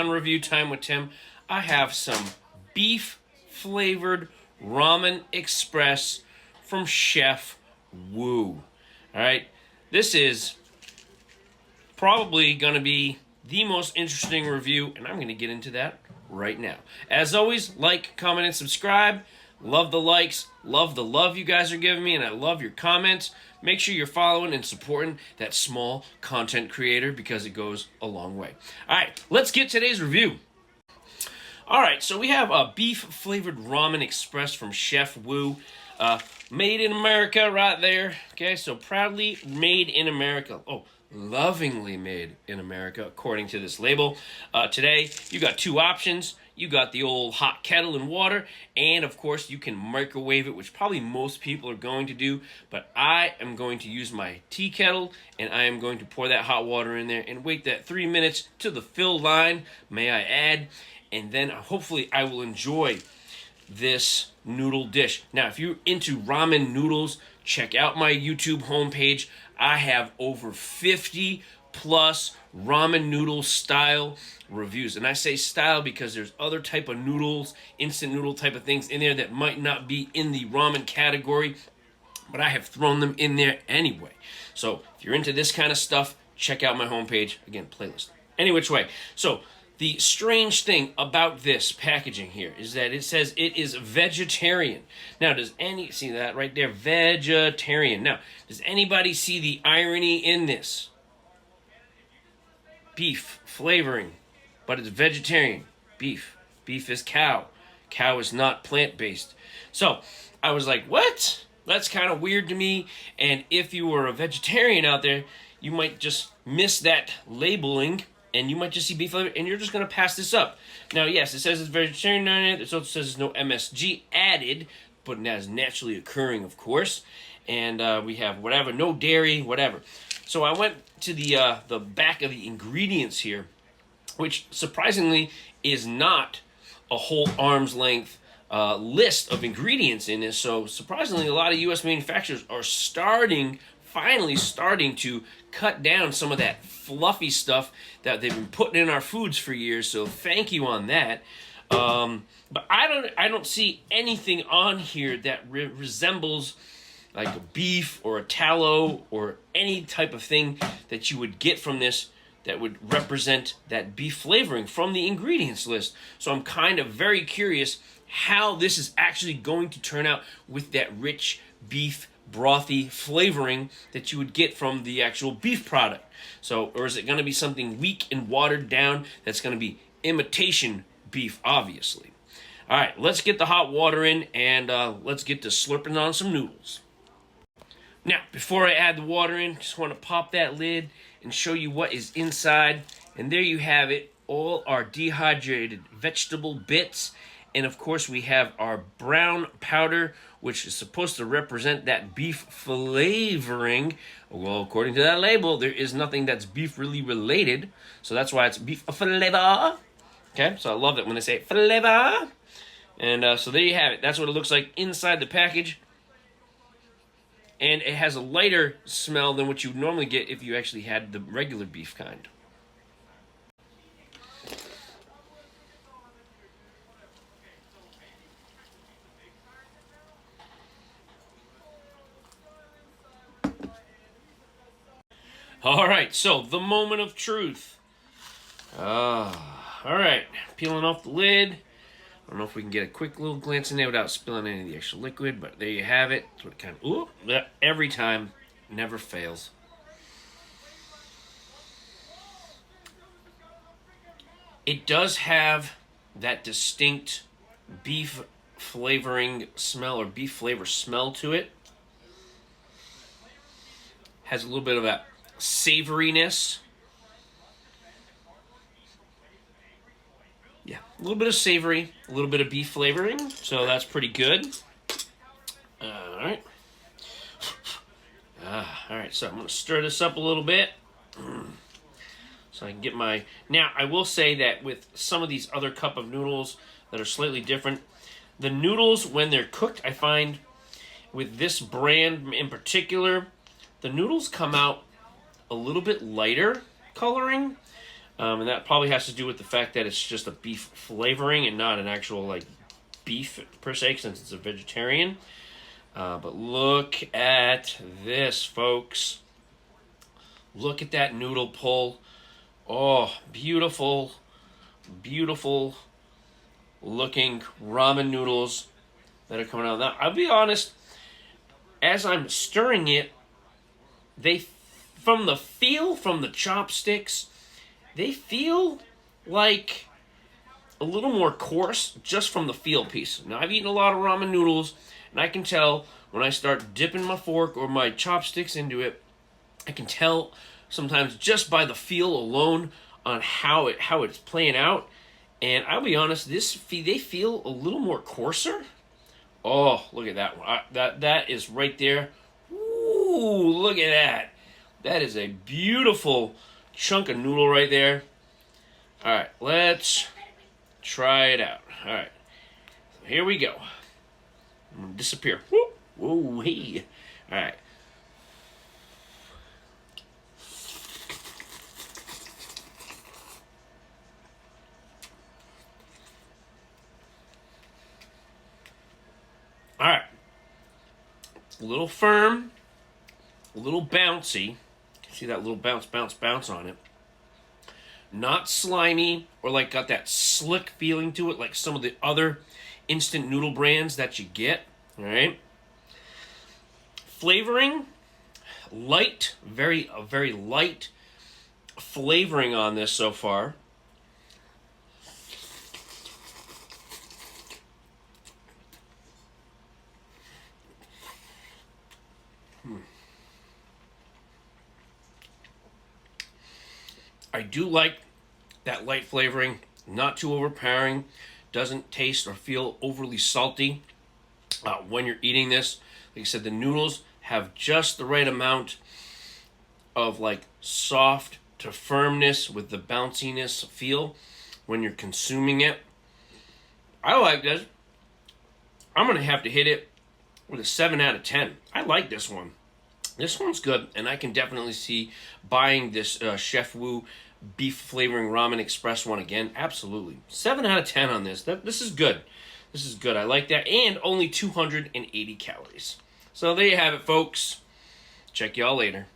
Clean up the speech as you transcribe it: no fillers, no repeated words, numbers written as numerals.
down review time with Tim. I have some beef flavored ramen express from Chef Woo. All right, this is probably going to be the most interesting review, and I'm going to get into that right now. As always, like, comment, and subscribe. Love the likes, love the love you guys are giving me, and I love your comments. Make sure you're following and supporting that small content creator because it goes a long way. All right, let's get today's review. All right, so we have a beef-flavored ramen express from Chef Woo. Made in America right there. Okay, so proudly made in America. Oh, lovingly made in America, according to this label. Today, you got two options. You got the old hot kettle and water, and of course, you can microwave it, which probably most people are going to do, but I am going to use my tea kettle, and I am going to pour that hot water in there and wait that 3 minutes to the fill line, may I add, and then hopefully I will enjoy this noodle dish. Now, if you're into ramen noodles, check out my YouTube homepage. I have over 50 plus ramen noodle style reviews, and I say style because there's other type of noodles, instant noodle type of things in there that might not be in the ramen category, but I have thrown them in there anyway. So if you're into this kind of stuff, check out my homepage. Again, playlist. Any which way. So the strange thing about this packaging here is that it says it is vegetarian. Now, does any see that right there? Vegetarian. Now, does anybody see the irony in this? Beef flavoring, but it's vegetarian. Beef. Beef is cow. Cow is not plant-based. So I was like, what? That's kind of weird to me. And if you were a vegetarian out there, you might just miss that labeling, and you might just see beef flavor, and you're just going to pass this up. Now, yes, it says it's vegetarian on it. It also says there's no MSG added, but that is naturally occurring, of course. And we have whatever, no dairy, whatever. So I went to the back of the ingredients here, which surprisingly is not a whole arm's length list of ingredients in this. So surprisingly, a lot of U.S. manufacturers are finally starting to cut down some of that fluffy stuff that they've been putting in our foods for years. So thank you on that. But I don't see anything on here that resembles like a beef or a tallow or any type of thing that you would get from this that would represent that beef flavoring from the ingredients list. So I'm kind of very curious how this is actually going to turn out with that rich beef brothy flavoring that you would get from the actual beef product. So, or is it going to be something weak and watered down that's going to be imitation beef, obviously. All right, let's get the hot water in, and let's get to slurping on some noodles. Now, before I add the water in, just want to pop that lid and show you what is inside. And there you have it, all our dehydrated vegetable bits. And of course, we have our brown powder, which is supposed to represent that beef flavoring. Well, according to that label, there is nothing that's beef really related. So that's why it's beef flavor. Okay, so I love it when they say flavor. And so there you have it. That's what it looks like inside the package. And it has a lighter smell than what you would normally get if you actually had the regular beef kind. All right, so the moment of truth. All right, peeling off the lid. I don't know if we can get a quick little glance in there without spilling any of the extra liquid, but there you have it. That's what it kind of, ooh, every time, never fails. It does have that distinct beef flavoring smell or beef flavor smell to it. Has a little bit of that savoriness. Yeah, a little bit of savory, a little bit of beef flavoring, so that's pretty good. All right. All right, so I'm going to stir this up a little bit so I can get my... Now, I will say that with some of these other cup of noodles that are slightly different, the noodles, when they're cooked, I find with this brand in particular, the noodles come out a little bit lighter coloring. And that probably has to do with the fact that it's just a beef flavoring and not an actual like beef per se, since it's a vegetarian. But look at this, folks. Look at that noodle pull. Oh, beautiful, beautiful looking ramen noodles that are coming out. Now, I'll be honest, as I'm stirring it, they, from the feel, from the chopsticks, they feel like a little more coarse just from the feel piece. Now, I've eaten a lot of ramen noodles, and I can tell when I start dipping my fork or my chopsticks into it, I can tell sometimes just by the feel alone on how it's playing out. And I'll be honest, they feel a little more coarser. Oh, look at that one. That is right there. Ooh, look at that. That is a beautiful chunk of noodle right there. All right, let's try it out. All right, so here we go. I'm gonna disappear. Whoa, hey. All right. All right. A little firm, a little bouncy. See that little bounce on it. Not slimy or like got that slick feeling to it like some of the other instant noodle brands that you get. All right. Flavoring, light, very light flavoring on this so far. I do like that light flavoring, not too overpowering, doesn't taste or feel overly salty when you're eating this. Like I said, the noodles have just the right amount of like soft to firmness with the bounciness feel when you're consuming it. I like this. I'm going to have to hit it with a 7 out of 10. I like this one. This one's good, and I can definitely see buying this Chef Wu beef flavoring ramen express one again. Absolutely. 7 out of 10 on this. This is good. This is good. I like that. And only 280 calories. So there you have it, folks. Check y'all later.